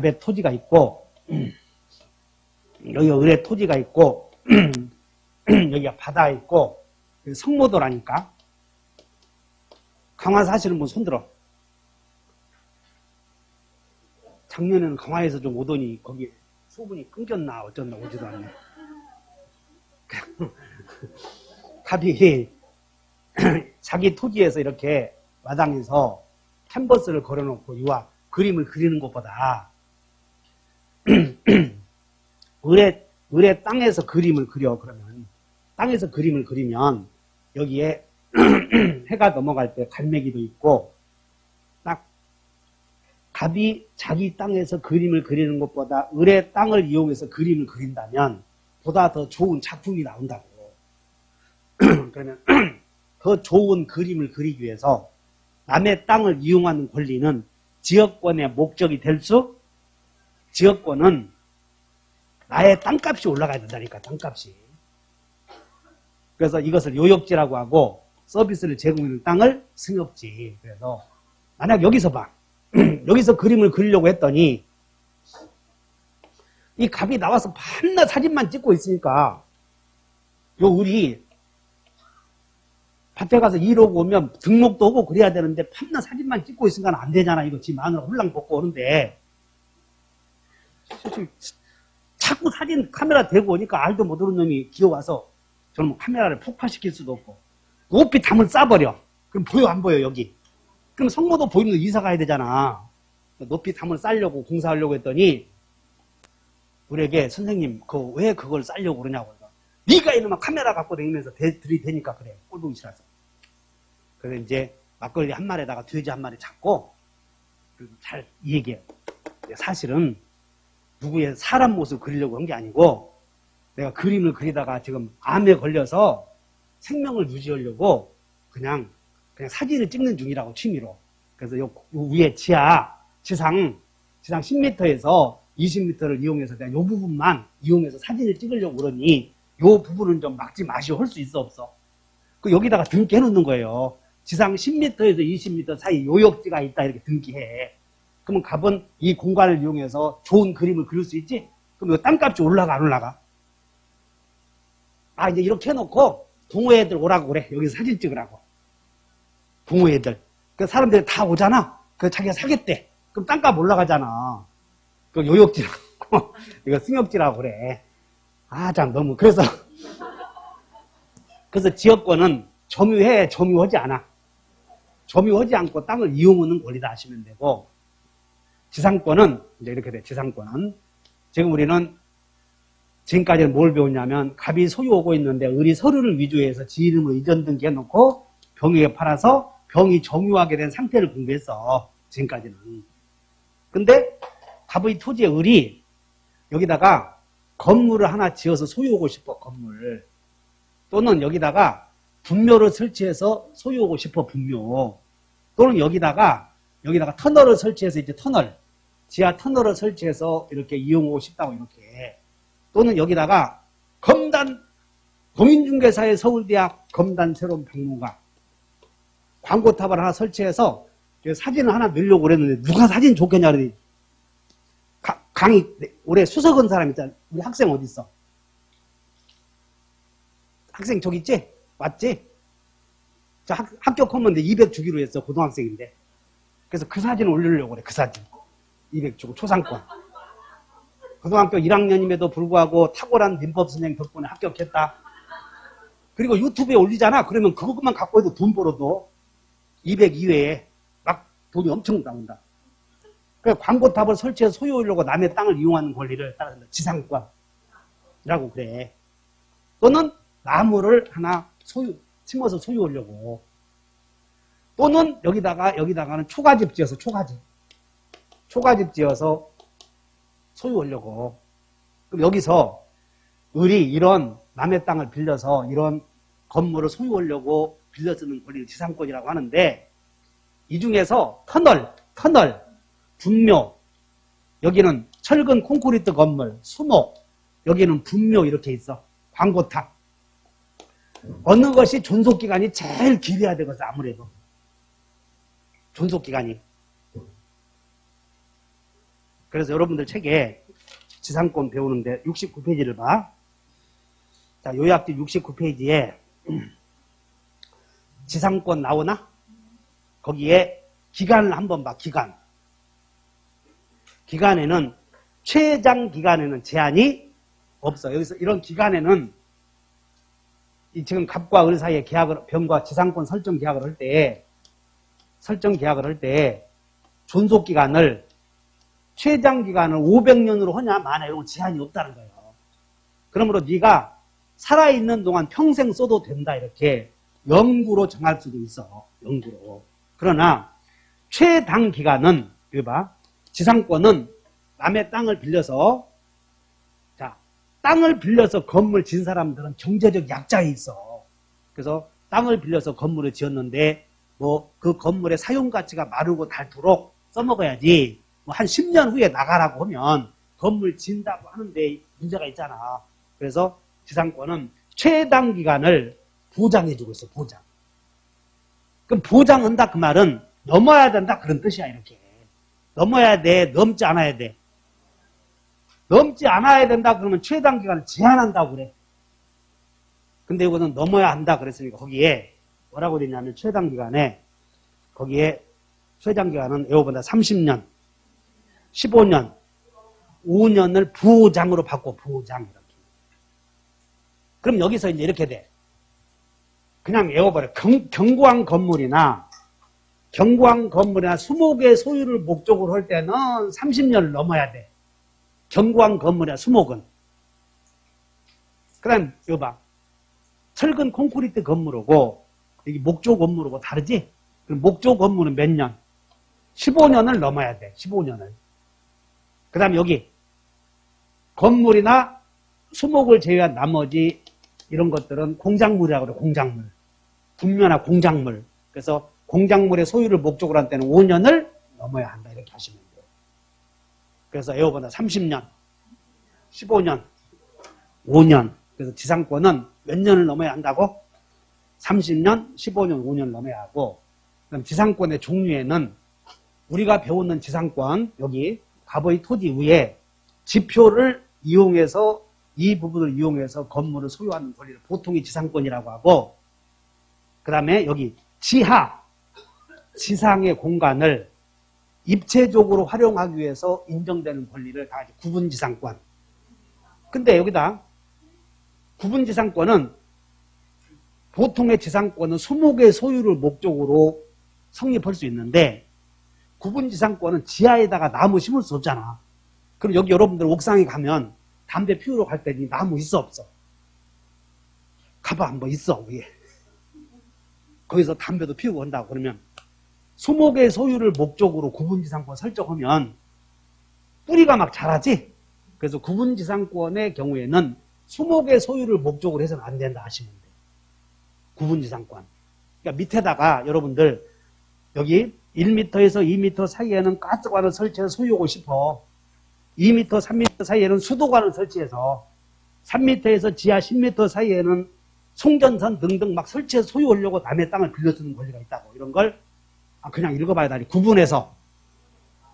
갑의 토지가 있고 여기가 을의 토지가 있고 여기가 바다가 있고 성모도라니까. 강화 사실은 뭐 손들어. 작년에는 강화에서 좀 오더니 거기 소분이 끊겼나 어쩐다 오지도 않네. 갑이 자기 토지에서 이렇게 마당에서 캔버스를 걸어놓고 유화 그림을 그리는 것보다 을의 땅에서 그림을 그려. 그러면 땅에서 그림을 그리면 여기에 해가 넘어갈 때 갈매기도 있고 딱 갑이 자기 땅에서 그림을 그리는 것보다 을의 땅을 이용해서 그림을 그린다면 보다 더 좋은 작품이 나온다고. 그러면 더 좋은 그림을 그리기 위해서 남의 땅을 이용하는 권리는 지역권의 목적이 될 수, 지역권은 나의 땅값이 올라가야 된다니까, 땅값이. 그래서 이것을 요역지라고 하고 서비스를 제공하는 땅을 승역지. 그래서 만약 여기서 봐. 여기서 그림을 그리려고 했더니 이 갑이 나와서 밤낮 사진만 찍고 있으니까 요 을이 밭에 가서 일하고 오면 등록도 하고 그래야 되는데 밤낮 사진만 찍고 있으니까 안 되잖아. 이거 지 마누라 홀랑 벗고 오는데 자꾸 사진 카메라 대고 오니까 알도 모르는 놈이 기어와서 저는 카메라를 폭파시킬 수도 없고 높이 담을 싸버려. 그럼 보여 안 보여 여기? 그럼 성모도 보이면 이사 가야 되잖아. 높이 담을 싸려고 공사하려고 했더니 우리에게 선생님 왜 그걸 싸려고 그러냐고. 네가 이놈아 카메라 갖고 다니면서 들이대니까 그래. 꼴보기 싫어서. 그래서 이제 막걸리 한 마리에다가 돼지 한 마리 잡고 잘 얘기해. 사실은 누구의 사람 모습 그리려고 한 게 아니고 내가 그림을 그리다가 지금 암에 걸려서 생명을 유지하려고 그냥 사진을 찍는 중이라고 취미로. 그래서 요 위에 지상 10m에서 20m를 이용해서 내가 요 부분만 이용해서 사진을 찍으려고 그러니 요 부분은 좀 막지 마시오. 할 수 있어 없어? 그 여기다가 등기해 놓는 거예요. 지상 10m에서 20m 사이 요역지가 있다 이렇게 등기해. 그러면 갑은 이 공간을 이용해서 좋은 그림을 그릴 수 있지? 그럼 이 땅값이 올라가 안 올라가? 이제 이렇게 해놓고 동호회들 오라고 그래. 여기서 사진 찍으라고. 동호회들. 그 사람들이 다 오잖아. 그 자기가 사겠대. 그럼 땅값 올라가잖아. 그 요역지라고. 이거 승역지라고 그래. 참 너무. 그래서 지역권은 점유하지 않아. 점유하지 않고 땅을 이용하는 권리다 하시면 되고, 지상권은 이제 이렇게 돼. 지상권은 지금 우리는 지금까지는 뭘 배웠냐면 갑이 소유하고 있는데 을이 서류를 위조해서 지 이름으로 이전 등기해놓고 병에게 팔아서 병이 점유하게 된 상태를 공부했어. 지금까지는. 근데 갑의 토지에 을이 여기다가 건물을 하나 지어서 소유하고 싶어. 건물. 또는 여기다가 분묘를 설치해서 소유하고 싶어. 분묘. 또는 여기다가 터널을 설치해서 이제 지하 터널을 설치해서 이렇게 이용하고 싶다고 이렇게. 또는 여기다가 공인중개사의 서울대학 검단 새로운 박물관 광고탑을 하나 설치해서 사진을 하나 넣으려고 그랬는데 누가 사진 좋겠냐 그러더니 강의 올해 수석한 사람 있잖아. 우리 학생 어디 있어? 학생 저기 있지? 맞지? 저 합격하면 200 주기로 했어. 고등학생인데. 그래서 그 사진을 올리려고 그래. 그 사진. 200 주고 초상권. 고등학교 1학년임에도 불구하고 탁월한 민법 선생님 덕분에 합격했다. 그리고 유튜브에 올리잖아. 그러면 그것만 갖고 해도 돈 벌어도 200 이외에 막 돈이 엄청 나온다. 그래서 광고탑을 설치해서 소유하려고 남의 땅을 이용하는 권리를 따라서 지상권이라고 그래. 또는 나무를 하나 심어서 소유하려고. 또는 여기다가는 초가집 지어서 초가집 지어서 소유하려고. 그럼 여기서 을이 이런 남의 땅을 빌려서 이런 건물을 소유하려고 빌려 쓰는 권리를 지상권이라고 하는데, 이 중에서 터널, 분묘, 여기는 철근 콘크리트 건물, 수목, 여기는 분묘 이렇게 있어. 광고탑. 어느 것이 존속기간이 제일 길어야 되겠어, 아무래도. 존속기간이. 그래서 여러분들 책에 지상권 배우는데 69페이지를 봐. 자, 요약집 69페이지에 지상권 나오나? 거기에 기간을 한번 봐, 기간. 기간에는, 최장 기간에는 제한이 없어. 여기서 이런 기간에는, 이 지금 갑과 을 사이에 계약을, 병과 지상권 설정 계약을 할 때, 존속 기간을, 최장 기간을 500년으로 하냐, 마냐, 이런 제한이 없다는 거예요. 그러므로 네가 살아있는 동안 평생 써도 된다, 이렇게 영구로 정할 수도 있어. 영구로. 그러나 최단 기간은, 여기 봐, 지상권은 남의 땅을 빌려서, 자, 땅을 빌려서 건물 진 사람들은 경제적 약자에 있어. 그래서 땅을 빌려서 건물을 지었는데 뭐 그 건물의 사용 가치가 마르고 닳도록 써먹어야지, 뭐 한 10년 후에 나가라고 하면 건물 진다고 하는데 문제가 있잖아. 그래서 지상권은 최단 기간을 보장해주고 있어, 보장. 그럼 보장한다 그 말은 넘어야 된다 그런 뜻이야, 이렇게. 넘어야 돼, 넘지 않아야 돼. 넘지 않아야 된다 그러면 최단 기간을 제한한다고 그래. 근데 이거는 넘어야 한다 그랬으니까 거기에 뭐라고 되냐면 최단 기간에, 거기에 최단 기간은 에어보다 30년, 15년, 5년을 보장으로 바꿔, 보장. 이렇게. 그럼 여기서 이제 이렇게 돼. 그냥 외워버려. 경고한 건물이나 수목의 소유를 목적으로 할 때는 30년을 넘어야 돼. 경고한 건물이나 수목은. 그 다음, 이거 봐. 철근 콘크리트 건물하고, 여기 목조 건물하고 다르지? 그럼 목조 건물은 몇 년? 15년을 넘어야 돼. 15년을. 그 다음 여기. 건물이나 수목을 제외한 나머지 이런 것들은 공작물이라고 그래, 공작물. 분묘나 공작물. 그래서 공작물의 소유를 목적으로 한 때는 5년을 넘어야 한다. 이렇게 하시면 돼요. 그래서 에어보다 30년, 15년, 5년. 그래서 지상권은 몇 년을 넘어야 한다고? 30년, 15년, 5년 넘어야 하고, 그럼 지상권의 종류에는 우리가 배우는 지상권, 여기 갑의 토지 위에 지표를 이용해서, 이 부분을 이용해서 건물을 소유하는 권리를 보통이 지상권이라고 하고, 그 다음에 여기 지상의 공간을 입체적으로 활용하기 위해서 인정되는 권리를 다 구분지상권. 근데 여기다 구분지상권은, 보통의 지상권은 수목의 소유를 목적으로 성립할 수 있는데, 구분지상권은 지하에다가 나무 심을 수 없잖아. 그럼 여기 여러분들 옥상에 가면 담배 피우러 갈 때 나무 있어, 없어? 가봐, 한번 있어, 위에. 거기서 담배도 피우고 한다고. 그러면 수목의 소유를 목적으로 구분지상권 설정하면 뿌리가 막 자라지? 그래서 구분지상권의 경우에는 수목의 소유를 목적으로 해서는 안 된다 하시면 돼요. 구분지상권. 그러니까 밑에다가 여러분들 여기 1m에서 2m 사이에는 가스관을 설치해서 소유하고 싶어. 2m, 3m 사이에는 수도관을 설치해서, 3m에서 지하 10m 사이에는 송전선 등등 막 설치해서 소유하려고 남의 땅을 빌려주는 권리가 있다고. 이런 걸 그냥 읽어봐야 돼. 구분해서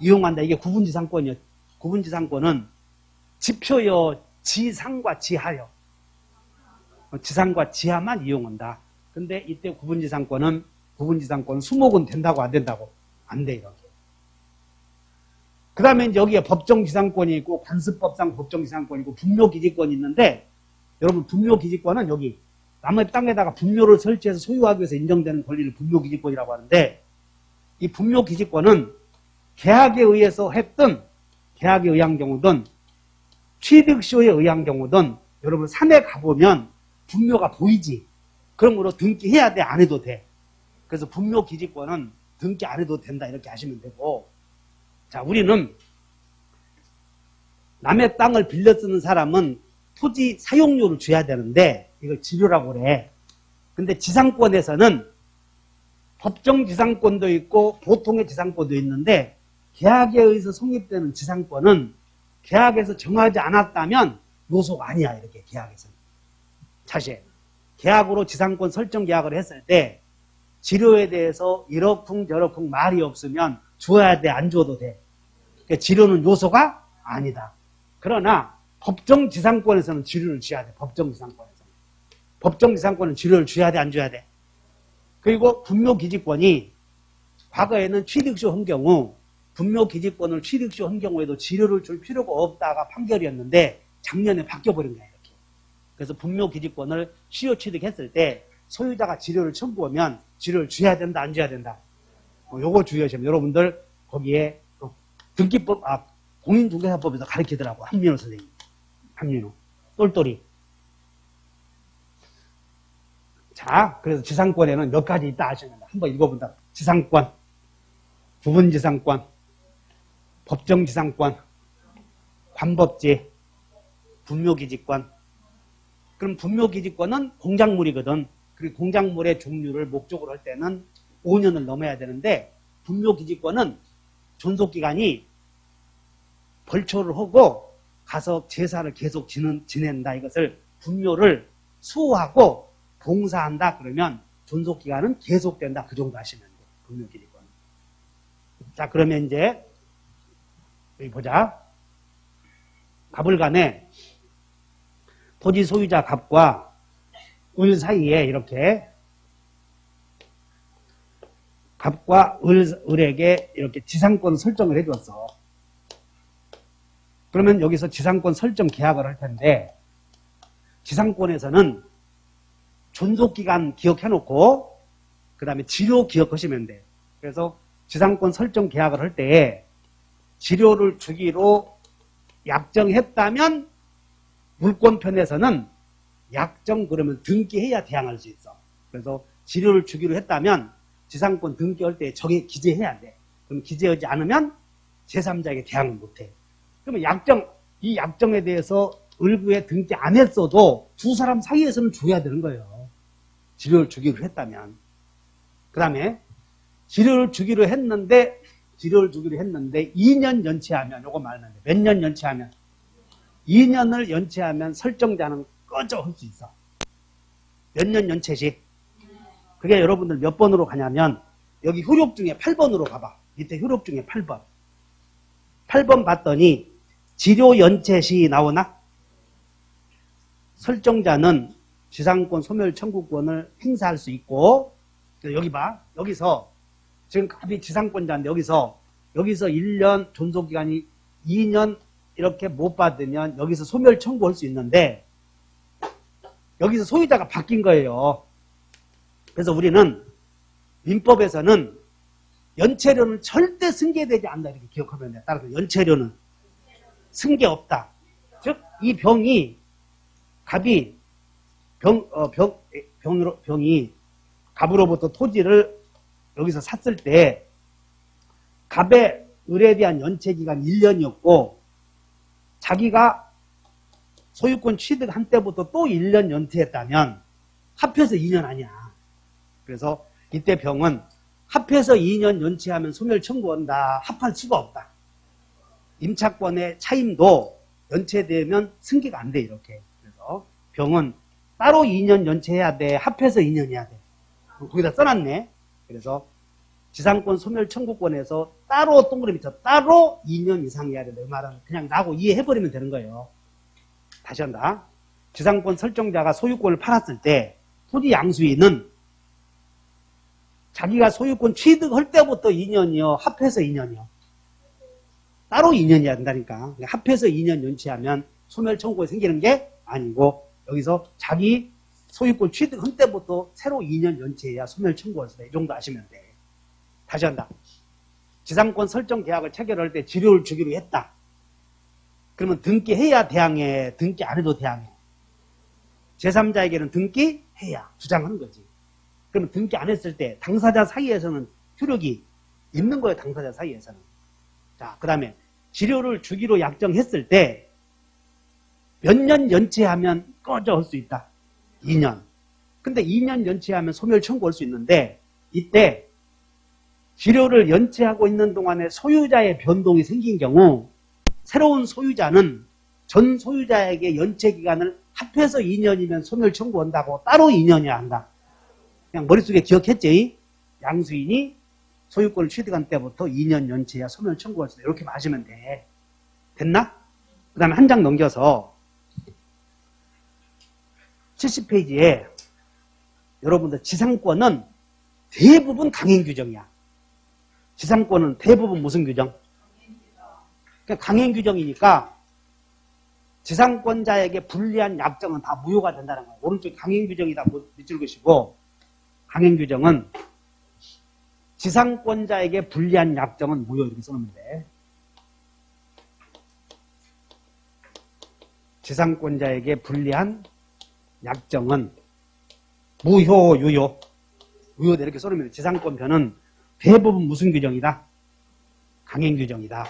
이용한다. 이게 구분지상권이요. 구분지상권은 지표요, 지상과 지하요. 지상과 지하만 이용한다. 근데 이때 구분지상권은 수목은 된다고 안 된다고? 안 돼, 이렇게. 그 다음에 이제 여기에 법정지상권이 있고, 관습법상 법정지상권이 있고, 분묘기지권이 있는데, 여러분, 분묘기지권은 여기 남의 땅에다가 분묘를 설치해서 소유하기 위해서 인정되는 권리를 분묘기지권이라고 하는데, 이 분묘기지권은 계약에 의해서 했든, 계약에 의한 경우든, 취득시효에 의한 경우든, 여러분 산에 가보면 분묘가 보이지? 그러므로 등기해야 돼, 안 해도 돼? 그래서 분묘기지권은 등기 안 해도 된다, 이렇게 하시면 되고, 자, 우리는 남의 땅을 빌려 쓰는 사람은 토지 사용료를 줘야 되는데, 이걸 지료라고 그래. 근데 지상권에서는 법정 지상권도 있고 보통의 지상권도 있는데, 계약에 의해서 성립되는 지상권은 계약에서 정하지 않았다면 요소가 아니야, 이렇게 계약에서는. 사실 계약으로 지상권 설정 계약을 했을 때 지료에 대해서 이러쿵저러쿵 말이 없으면 줘야 돼, 안 줘도 돼? 그러니까 지료는 요소가 아니다. 그러나 법정지상권에서는 지료를 줘야 돼. 법정지상권에서는. 법정지상권은 지료를 줘야 돼, 안 줘야 돼? 그리고 분묘기지권이 과거에는 취득시효 한 경우 분묘기지권을 취득시효 한 경우에도 지료를 줄 필요가 없다가 판결이었는데 작년에 바뀌어버린 거예요. 이렇게. 그래서 분묘기지권을 시효 취득했을 때 소유자가 지료를 청구하면 지료를 줘야 된다, 안 줘야 된다? 요거 주의하시면 여러분들 거기에 등기법, 공인중개사법에서 가르치더라고. 한민호 선생님. 한민호. 똘똘이. 자, 그래서 지상권에는 몇 가지 있다 하시는데 한번 읽어본다. 지상권, 부분지상권, 법정지상권, 관법지, 분묘기지권. 그럼 분묘기지권은 공작물이거든. 그리고 공작물의 종류를 목적으로 할 때는 5년을 넘어야 되는데 분묘기지권은 존속기간이 벌초를 하고 가서 제사를 계속 지낸다. 이것을 분묘를 수호하고 봉사한다. 그러면 존속기간은 계속된다. 그 정도 하시면 돼요. 분묘기지권. 자, 그러면 이제 여기 보자. 갑을간에 토지 소유자 갑과 을 사이에 이렇게 갑과 을에게 이렇게 지상권 설정을 해줬어. 그러면 여기서 지상권 설정 계약을 할 텐데 지상권에서는 존속기간 기억해놓고 그 다음에 지료 기억하시면 돼. 그래서 지상권 설정 계약을 할 때 지료를 주기로 약정했다면 물권편에서는 약정 그러면 등기해야 대항할 수 있어. 그래서 지료를 주기로 했다면 지상권 등기할 때 저게 기재해야 돼. 그럼 기재하지 않으면 제3자에게 대항을 못해. 그러면 이 약정에 대해서 을구에 등기 안 했어도 두 사람 사이에서는 줘야 되는 거예요. 지료를 주기로 했다면. 그 다음에 지료를 주기로 했는데 2년 연체하면 요거 말하면 돼. 몇 년 연체하면? 2년을 연체하면 설정자는 꺼져 할 수 있어. 몇 년 연체식? 그게 여러분들 몇 번으로 가냐면 여기 효력 중에 8번으로 가봐. 밑에 효력 중에 8번. 8번 봤더니 지료 연체시 나오나? 설정자는 지상권 소멸 청구권을 행사할 수 있고 여기 봐. 여기서 지금 갑이 지상권자인데 여기서 1년 존속기간이 2년 이렇게 못 받으면 여기서 소멸 청구할 수 있는데 여기서 소유자가 바뀐 거예요. 그래서 우리는 민법에서는 연체료는 절대 승계되지 않는다 이렇게 기억하면 돼. 따라서 연체료는 승계 없다. 즉 이 병이 갑이 병이 갑으로부터 토지를 여기서 샀을 때 갑의 을에 대한 연체 기간 1년이었고 자기가 소유권 취득한 때부터 또 1년 연체했다면 합해서 2년 아니야. 그래서 이때 병은 합해서 2년 연체하면 소멸 청구한다. 합할 수가 없다. 임차권의 차임도 연체되면 승계가 안 돼 이렇게. 그래서 병은 따로 2년 연체해야 돼. 합해서 2년 해야 돼. 거기다 써놨네. 그래서 지상권 소멸 청구권에서 따로 동그라미 쳐 따로 2년 이상 해야 된다. 이 말은 그냥 나하고 이해해버리면 되는 거예요. 다시 한다. 지상권 설정자가 소유권을 팔았을 때 토지 양수인은 자기가 소유권 취득할 때부터 2년이요. 합해서 2년이요. 따로 2년이야 된다니까. 합해서 2년 연체하면 소멸 청구가 생기는 게 아니고 여기서 자기 소유권 취득한 때부터 새로 2년 연체해야 소멸 청구할 수 있다. 이 정도 아시면 돼. 다시 한다. 지상권 설정 계약을 체결할 때 지료를 주기로 했다. 그러면 등기해야 대항해. 등기 안 해도 대항해. 제3자에게는 등기해야 주장하는 거지. 그러면 등기 안 했을 때 당사자 사이에서는 효력이 있는 거예요. 당사자 사이에서는. 자, 그 다음에 지료를 주기로 약정했을 때 몇 년 연체하면 꺼져 할 수 있다. 2년. 근데 2년 연체하면 소멸 청구할 수 있는데 이때 지료를 연체하고 있는 동안에 소유자의 변동이 생긴 경우 새로운 소유자는 전 소유자에게 연체 기간을 합해서 2년이면 소멸 청구한다고 따로 2년이야 한다. 그냥 머릿속에 기억했지? 양수인이 소유권을 취득한 때부터 2년 연체야 소멸 청구할 수 있다. 이렇게 마시면 돼. 됐나? 그 다음에 한 장 넘겨서 70페이지에 여러분들 지상권은 대부분 강행 규정이야. 지상권은 대부분 무슨 규정? 그러니까 강행 규정이니까 지상권자에게 불리한 약정은 다 무효가 된다는 거예요. 오른쪽 강행 규정이다 밑줄 그시고 강행 규정은 지상권자에게 불리한 약정은 무효 이렇게 써놓으면 돼. 지상권자에게 불리한 약정은 무효, 유효. 무효다 이렇게 써놓으면 지상권편은 대부분 무슨 규정이다? 강행 규정이다.